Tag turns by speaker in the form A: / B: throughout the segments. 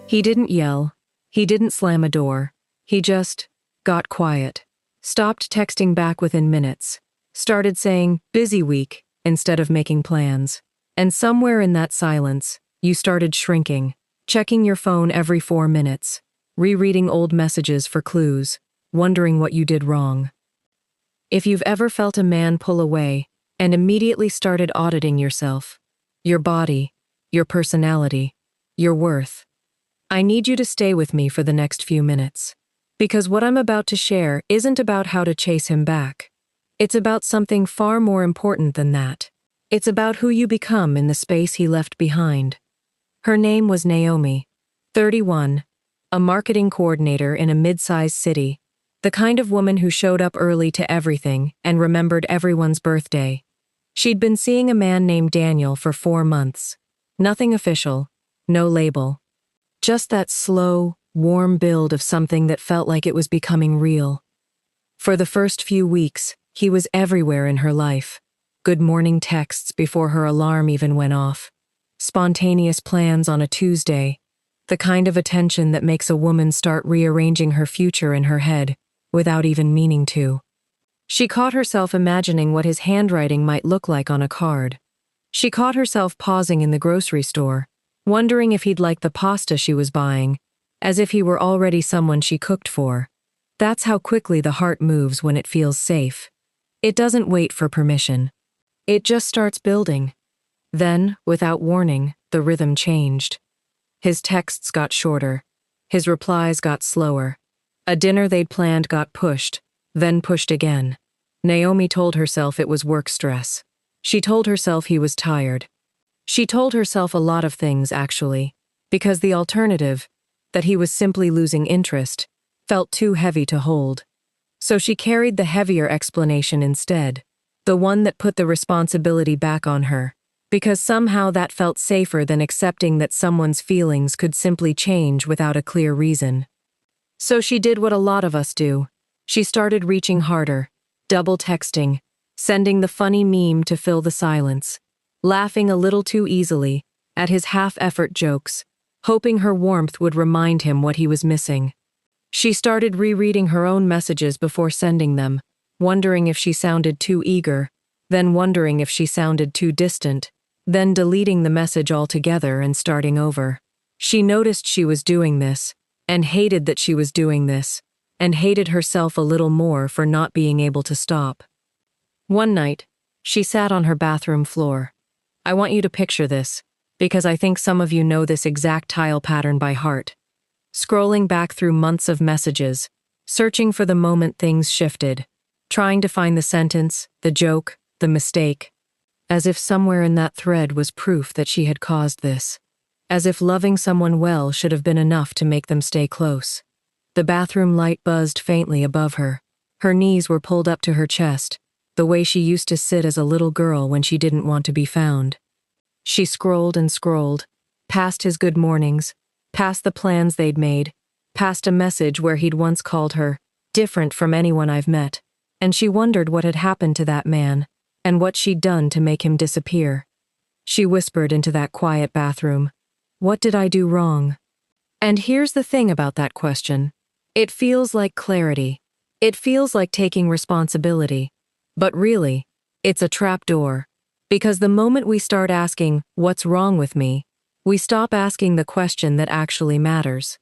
A: He didn't yell. He didn't slam a door. He just got quiet. Stopped texting back within minutes. Started saying, "busy week," instead of making plans. And somewhere in that silence, you started shrinking, checking your phone every 4 minutes, rereading old messages for clues, wondering what you did wrong. If you've ever felt a man pull away and immediately started auditing yourself, your body, your personality, your worth, I need you to stay with me for the next few minutes. Because what I'm about to share isn't about how to chase him back. It's about something far more important than that. It's about who you become in the space he left behind. Her name was Naomi, 31, a marketing coordinator in a mid-sized city, the kind of woman who showed up early to everything and remembered everyone's birthday. She'd been seeing a man named Daniel for 4 months. Nothing official, no label. Just that slow, warm build of something that felt like it was becoming real. For the first few weeks, he was everywhere in her life. Good morning texts before her alarm even went off. Spontaneous plans on a Tuesday. The kind of attention that makes a woman start rearranging her future in her head without even meaning to. She caught herself imagining what his handwriting might look like on a card. She caught herself pausing in the grocery store, wondering if he'd like the pasta she was buying, as if he were already someone she cooked for. That's how quickly the heart moves when it feels safe. It doesn't wait for permission. It just starts building. Then, without warning, the rhythm changed. His texts got shorter. His replies got slower. A dinner they'd planned got pushed, then pushed again. Naomi told herself it was work stress. She told herself he was tired. She told herself a lot of things, actually, because the alternative, that he was simply losing interest, felt too heavy to hold. So she carried the heavier explanation instead, the one that put the responsibility back on her, because somehow that felt safer than accepting that someone's feelings could simply change without a clear reason. So she did what a lot of us do. She started reaching harder, double texting, sending the funny meme to fill the silence, laughing a little too easily at his half-effort jokes, hoping her warmth would remind him what he was missing. She started rereading her own messages before sending them, wondering if she sounded too eager, then wondering if she sounded too distant, then deleting the message altogether and starting over. She noticed she was doing this, and hated that she was doing this, and hated herself a little more for not being able to stop. One night, she sat on her bathroom floor. I want you to picture this, because I think some of you know this exact tile pattern by heart. Scrolling back through months of messages, searching for the moment things shifted, trying to find the sentence, the joke, the mistake, as if somewhere in that thread was proof that she had caused this, as if loving someone well should have been enough to make them stay close. The bathroom light buzzed faintly above her. Her knees were pulled up to her chest, the way she used to sit as a little girl when she didn't want to be found. She scrolled and scrolled, past his good mornings, past the plans they'd made, past a message where he'd once called her, different from anyone I've met, and she wondered what had happened to that man, and what she'd done to make him disappear. She whispered into that quiet bathroom, "What did I do wrong?" And here's the thing about that question. It feels like clarity. It feels like taking responsibility. But really, it's a trapdoor. Because the moment we start asking, "What's wrong with me?" we stop asking the question that actually matters.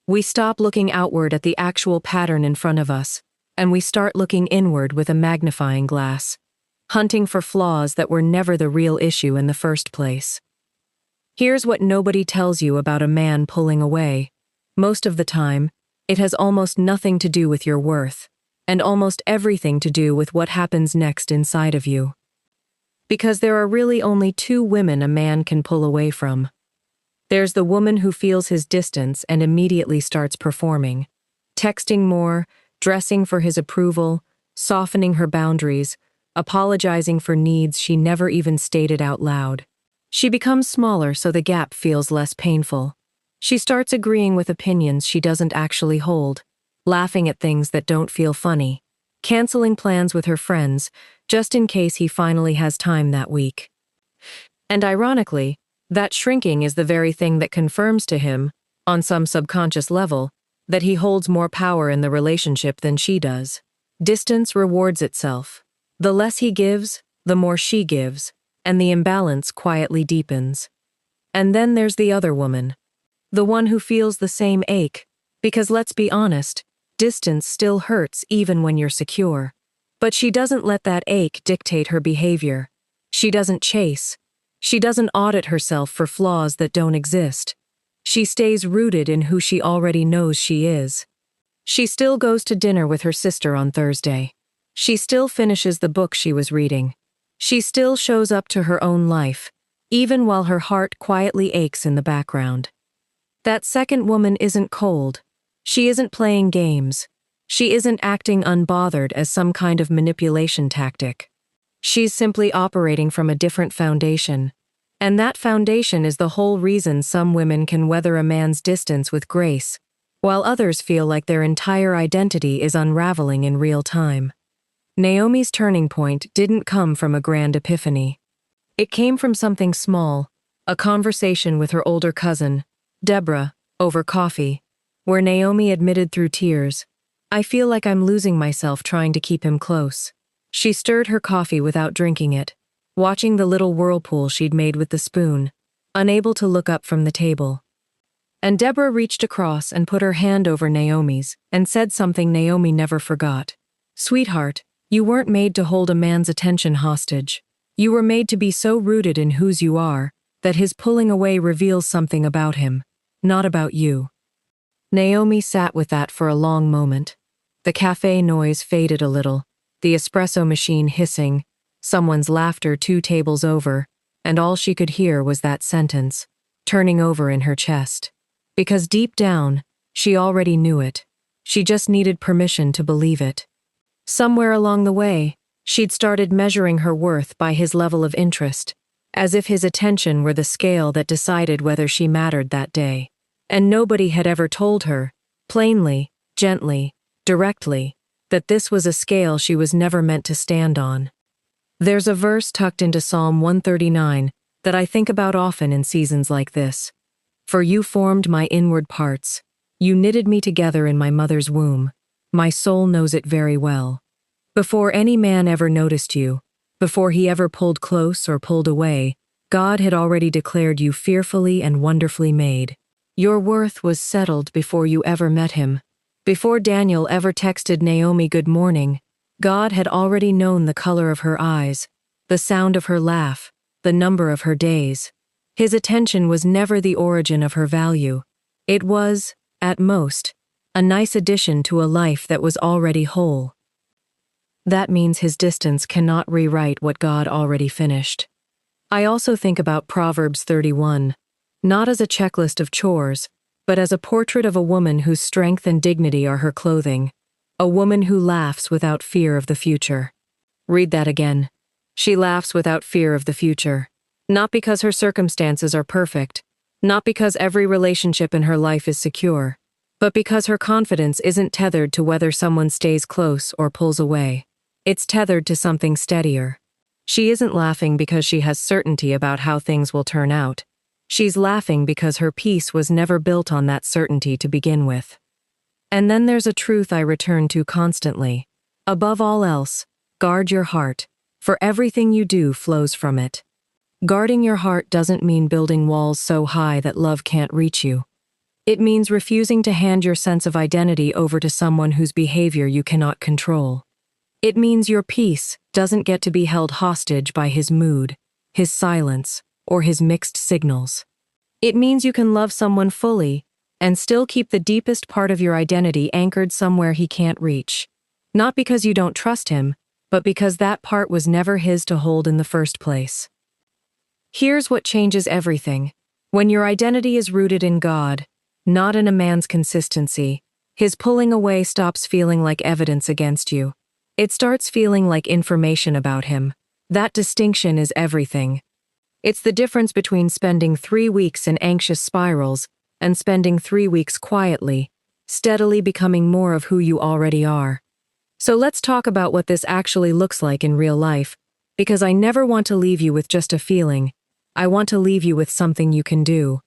A: We stop looking outward at the actual pattern in front of us, and we start looking inward with a magnifying glass, hunting for flaws that were never the real issue in the first place. Here's what nobody tells you about a man pulling away. Most of the time, it has almost nothing to do with your worth, and almost everything to do with what happens next inside of you. Because there are really only 2 women a man can pull away from. There's the woman who feels his distance and immediately starts performing, texting more, dressing for his approval, softening her boundaries, apologizing for needs she never even stated out loud. She becomes smaller so the gap feels less painful. She starts agreeing with opinions she doesn't actually hold, laughing at things that don't feel funny, canceling plans with her friends just in case he finally has time that week. And ironically, that shrinking is the very thing that confirms to him on some subconscious level, that he holds more power in the relationship than she does. Distance rewards itself. The less he gives, the more she gives, and the imbalance quietly deepens. And then there's the other woman. The one who feels the same ache, because let's be honest, distance still hurts even when you're secure. But she doesn't let that ache dictate her behavior. She doesn't chase. She doesn't audit herself for flaws that don't exist. She stays rooted in who she already knows she is. She still goes to dinner with her sister on Thursday. She still finishes the book she was reading. She still shows up to her own life, even while her heart quietly aches in the background. That second woman isn't cold. She isn't playing games. She isn't acting unbothered as some kind of manipulation tactic. She's simply operating from a different foundation. And that foundation is the whole reason some women can weather a man's distance with grace, while others feel like their entire identity is unraveling in real time. Naomi's turning point didn't come from a grand epiphany. It came from something small, a conversation with her older cousin, Deborah, over coffee, where Naomi admitted through tears, "I feel like I'm losing myself trying to keep him close." She stirred her coffee without drinking it, watching the little whirlpool she'd made with the spoon, unable to look up from the table. And Deborah reached across and put her hand over Naomi's and said something Naomi never forgot. "Sweetheart, you weren't made to hold a man's attention hostage. You were made to be so rooted in whose you are that his pulling away reveals something about him, not about you." Naomi sat with that for a long moment. The cafe noise faded a little, the espresso machine hissing, someone's laughter 2 tables over, and all she could hear was that sentence, turning over in her chest. Because deep down, she already knew it. She just needed permission to believe it. Somewhere along the way, she'd started measuring her worth by his level of interest, as if his attention were the scale that decided whether she mattered that day. And nobody had ever told her, plainly, gently, directly, that this was a scale she was never meant to stand on. There's a verse tucked into Psalm 139 that I think about often in seasons like this. "For you formed my inward parts. You knitted me together in my mother's womb. My soul knows it very well." Before any man ever noticed you, before he ever pulled close or pulled away, God had already declared you fearfully and wonderfully made. Your worth was settled before you ever met him. Before Daniel ever texted Naomi good morning, God had already known the color of her eyes, the sound of her laugh, the number of her days. His attention was never the origin of her value. It was, at most, a nice addition to a life that was already whole. That means his distance cannot rewrite what God already finished. I also think about Proverbs 31, not as a checklist of chores, but as a portrait of a woman whose strength and dignity are her clothing, a woman who laughs without fear of the future. Read that again. She laughs without fear of the future. Not because her circumstances are perfect, not because every relationship in her life is secure, but because her confidence isn't tethered to whether someone stays close or pulls away. It's tethered to something steadier. She isn't laughing because she has certainty about how things will turn out. She's laughing because her peace was never built on that certainty to begin with. And then there's a truth I return to constantly. Above all else, guard your heart, for everything you do flows from it. Guarding your heart doesn't mean building walls so high that love can't reach you. It means refusing to hand your sense of identity over to someone whose behavior you cannot control. It means your peace doesn't get to be held hostage by his mood, his silence, or his mixed signals. It means you can love someone fully and still keep the deepest part of your identity anchored somewhere he can't reach. Not because you don't trust him, but because that part was never his to hold in the first place. Here's what changes everything. When your identity is rooted in God, not in a man's consistency, his pulling away stops feeling like evidence against you. It starts feeling like information about him. That distinction is everything. It's the difference between spending 3 weeks in anxious spirals and spending 3 weeks quietly, steadily becoming more of who you already are. So let's talk about what this actually looks like in real life, because I never want to leave you with just a feeling. I want to leave you with something you can do.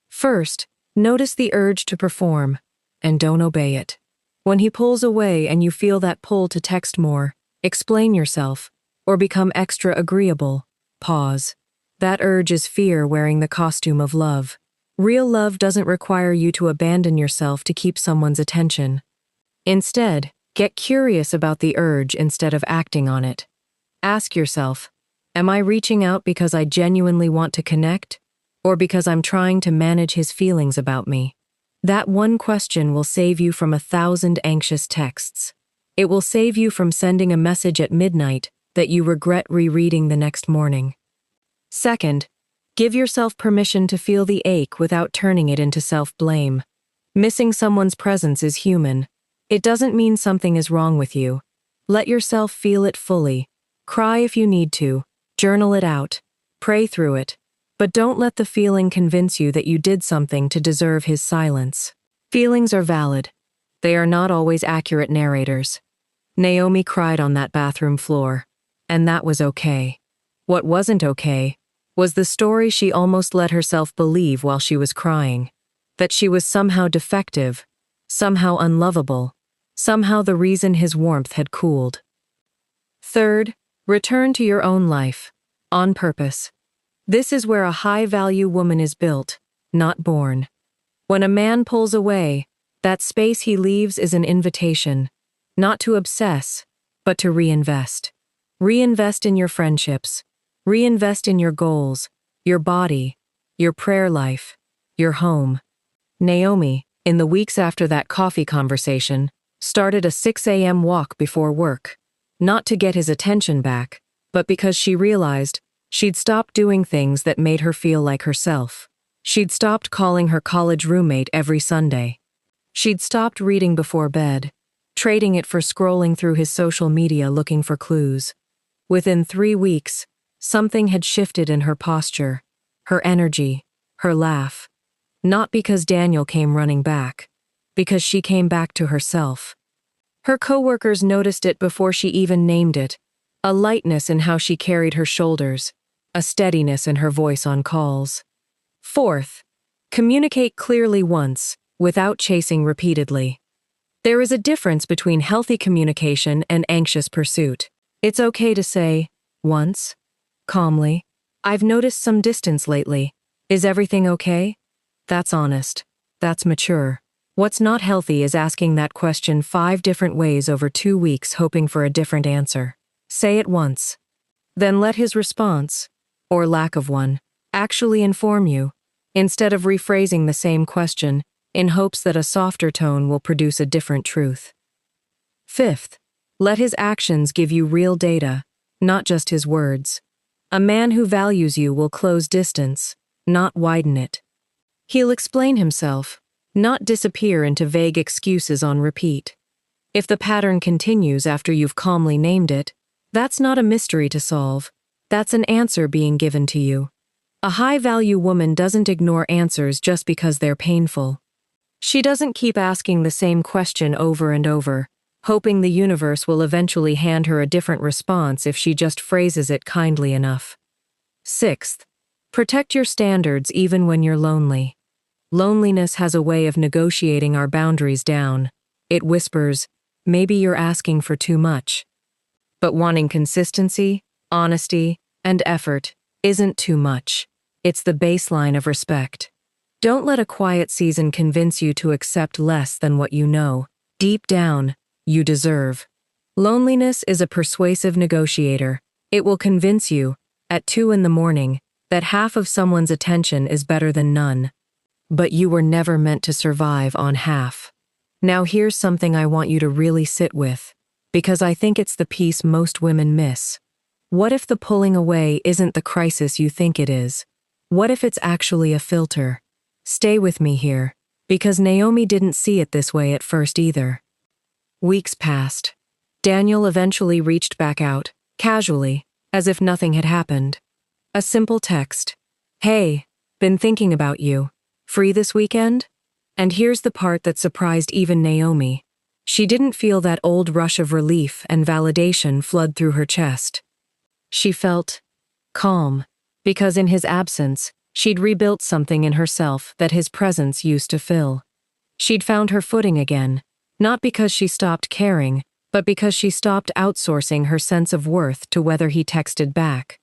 A: First, Notice the urge to perform, and don't obey it. When he pulls away and you feel that pull to text more, explain yourself, or become extra agreeable, pause. That urge is fear wearing the costume of love. Real love doesn't require you to abandon yourself to keep someone's attention. Instead, get curious about the urge instead of acting on it. Ask yourself, am I reaching out because I genuinely want to connect, or because I'm trying to manage his feelings about me? That one question will save you from 1,000 anxious texts. It will save you from sending a message at midnight that you regret rereading the next morning. Second, give yourself permission to feel the ache without turning it into self-blame. Missing someone's presence is human. It doesn't mean something is wrong with you. Let yourself feel it fully. Cry if you need to. Journal it out. Pray through it. But don't let the feeling convince you that you did something to deserve his silence. Feelings are valid. They are not always accurate narrators. Naomi cried on that bathroom floor, and that was okay. What wasn't okay was the story she almost let herself believe while she was crying. That she was somehow defective, somehow unlovable, somehow the reason his warmth had cooled. Third, return to your own life, on purpose. This is where a high-value woman is built, not born. When a man pulls away, that space he leaves is an invitation, not to obsess, but to reinvest. Reinvest in your friendships. Reinvest in your goals, your body, your prayer life, your home. Naomi, in the weeks after that coffee conversation, started a 6 a.m. walk before work, not to get his attention back, but because she realized she'd stopped doing things that made her feel like herself. She'd stopped calling her college roommate every Sunday. She'd stopped reading before bed, trading it for scrolling through his social media looking for clues. Within 3 weeks, something had shifted in her posture, her energy, her laugh. Not because Daniel came running back, because she came back to herself. Her coworkers noticed it before she even named it, a lightness in how she carried her shoulders, a steadiness in her voice on calls. Fourth, communicate clearly once, without chasing repeatedly. There is a difference between healthy communication and anxious pursuit. It's okay to say, once, calmly, I've noticed some distance lately. Is everything okay? That's honest. That's mature. What's not healthy is asking that question 5 different ways over 2 weeks hoping for a different answer. Say it once. Then let his response, or lack of one, actually inform you, instead of rephrasing the same question in hopes that a softer tone will produce a different truth. Fifth, let his actions give you real data, not just his words. A man who values you will close distance, not widen it. He'll explain himself, not disappear into vague excuses on repeat. If the pattern continues after you've calmly named it, that's not a mystery to solve. That's an answer being given to you. A high-value woman doesn't ignore answers just because they're painful. She doesn't keep asking the same question over and over, hoping the universe will eventually hand her a different response if she just phrases it kindly enough. Sixth, protect your standards even when you're lonely. Loneliness has a way of negotiating our boundaries down. It whispers, maybe you're asking for too much. But wanting consistency, honesty, and effort isn't too much. It's the baseline of respect. Don't let a quiet season convince you to accept less than what you know, deep down, you deserve. Loneliness is a persuasive negotiator. It will convince you, at 2 a.m, that half of someone's attention is better than none. But you were never meant to survive on half. Now here's something I want you to really sit with, because I think it's the piece most women miss. What if the pulling away isn't the crisis you think it is? What if it's actually a filter? Stay with me here, because Naomi didn't see it this way at first either. Weeks passed. Daniel eventually reached back out, casually, as if nothing had happened. A simple text. Hey, been thinking about you. Free this weekend? And here's the part that surprised even Naomi. She didn't feel that old rush of relief and validation flood through her chest. She felt calm, because in his absence, She'd rebuilt something in herself that his presence used to fill. She'd found her footing again, not because she stopped caring, but because she stopped outsourcing her sense of worth to whether he texted back.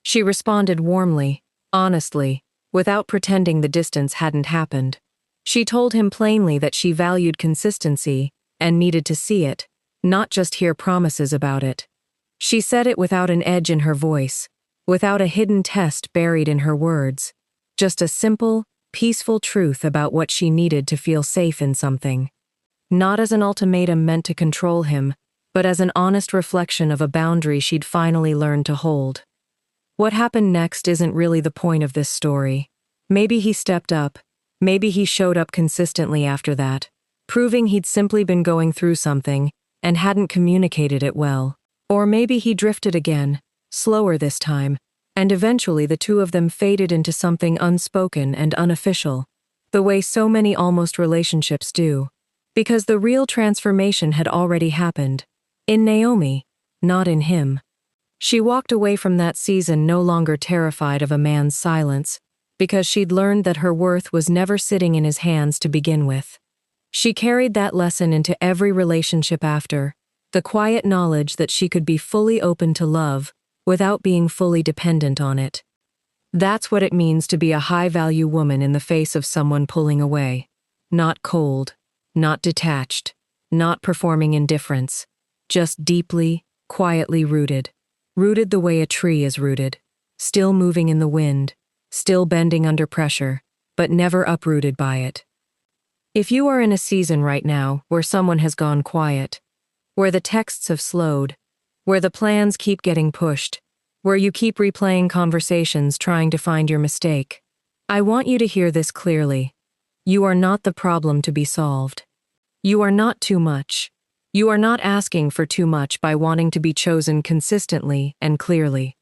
A: She responded warmly, honestly, without pretending the distance hadn't happened. She told him plainly that she valued consistency and needed to see it, not just hear promises about it. She said it without an edge in her voice, without a hidden test buried in her words, just a simple, peaceful truth about what she needed to feel safe in something. Not as an ultimatum meant to control him, but as an honest reflection of a boundary she'd finally learned to hold. What happened next isn't really the point of this story. Maybe he stepped up, maybe he showed up consistently after that, proving he'd simply been going through something and hadn't communicated it well. Or maybe he drifted again, slower this time, and eventually the two of them faded into something unspoken and unofficial, the way so many almost relationships do. Because the real transformation had already happened. In Naomi, not in him. She walked away from that season no longer terrified of a man's silence, because she'd learned that her worth was never sitting in his hands to begin with. She carried that lesson into every relationship after, the quiet knowledge that she could be fully open to love without being fully dependent on it. That's what it means to be a high-value woman in the face of someone pulling away. Not cold, not detached, not performing indifference, just deeply, quietly rooted. Rooted the way a tree is rooted, still moving in the wind, still bending under pressure, but never uprooted by it. If you are in a season right now where someone has gone quiet, where the texts have slowed, where the plans keep getting pushed, where you keep replaying conversations trying to find your mistake, I want you to hear this clearly. You are not the problem to be solved. You are not too much. You are not asking for too much by wanting to be chosen consistently and clearly.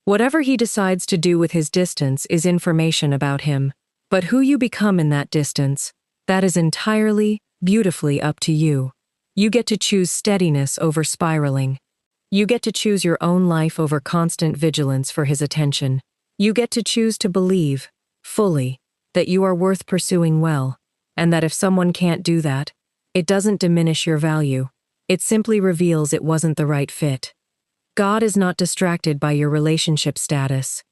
A: Whatever he decides to do with his distance is information about him, but who you become in that distance, that is entirely, beautifully up to you. You get to choose steadiness over spiraling. You get to choose your own life over constant vigilance for his attention. You get to choose to believe, fully, that you are worth pursuing well, and that if someone can't do that, it doesn't diminish your value. It simply reveals it wasn't the right fit. God is not distracted by your relationship status.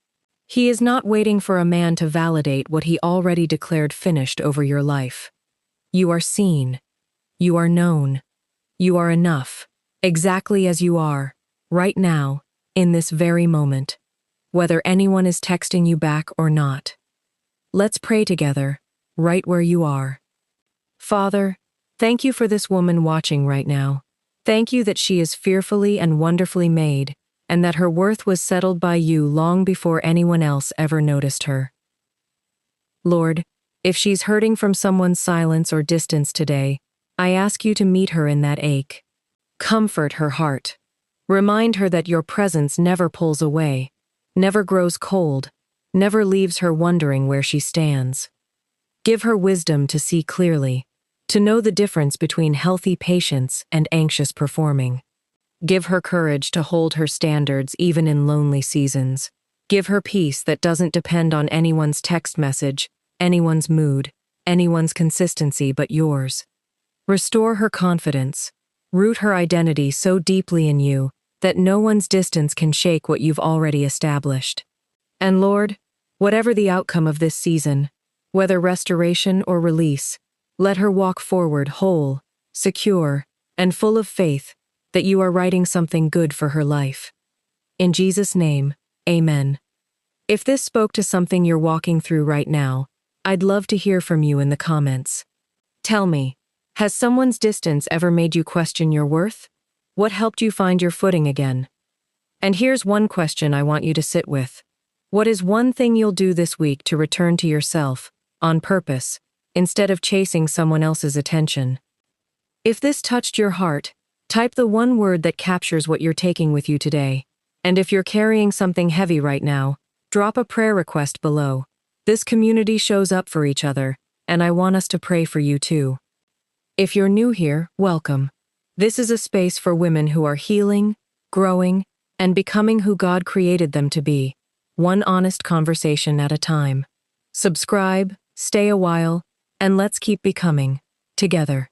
A: He is not waiting for a man to validate what he already declared finished over your life. You are seen. You are known. You are enough, exactly as you are, right now, in this very moment, whether anyone is texting you back or not. Let's pray together, right where you are. Father, thank you for this woman watching right now. Thank you that she is fearfully and wonderfully made, and that her worth was settled by you long before anyone else ever noticed her. Lord, if she's hurting from someone's silence or distance today, I ask you to meet her in that ache. Comfort her heart. Remind her that your presence never pulls away, never grows cold, never leaves her wondering where she stands. Give her wisdom to see clearly, to know the difference between healthy patience and anxious performing. Give her courage to hold her standards even in lonely seasons. Give her peace that doesn't depend on anyone's text message, anyone's mood, anyone's consistency but yours. Restore her confidence. Root her identity so deeply in you that no one's distance can shake what you've already established. And Lord, whatever the outcome of this season, whether restoration or release, let her walk forward whole, secure, and full of faith that you are writing something good for her life. In Jesus' name, amen. If this spoke to something you're walking through right now, I'd love to hear from you in the comments. Tell me, has someone's distance ever made you question your worth? What helped you find your footing again? And here's one question I want you to sit with. What is one thing you'll do this week to return to yourself, on purpose, instead of chasing someone else's attention? If this touched your heart, type the one word that captures what you're taking with you today. And if you're carrying something heavy right now, drop a prayer request below. This community shows up for each other, and I want us to pray for you too. If you're new here, welcome. This is a space for women who are healing, growing, and becoming who God created them to be, one honest conversation at a time. Subscribe, stay a while, and let's keep becoming together.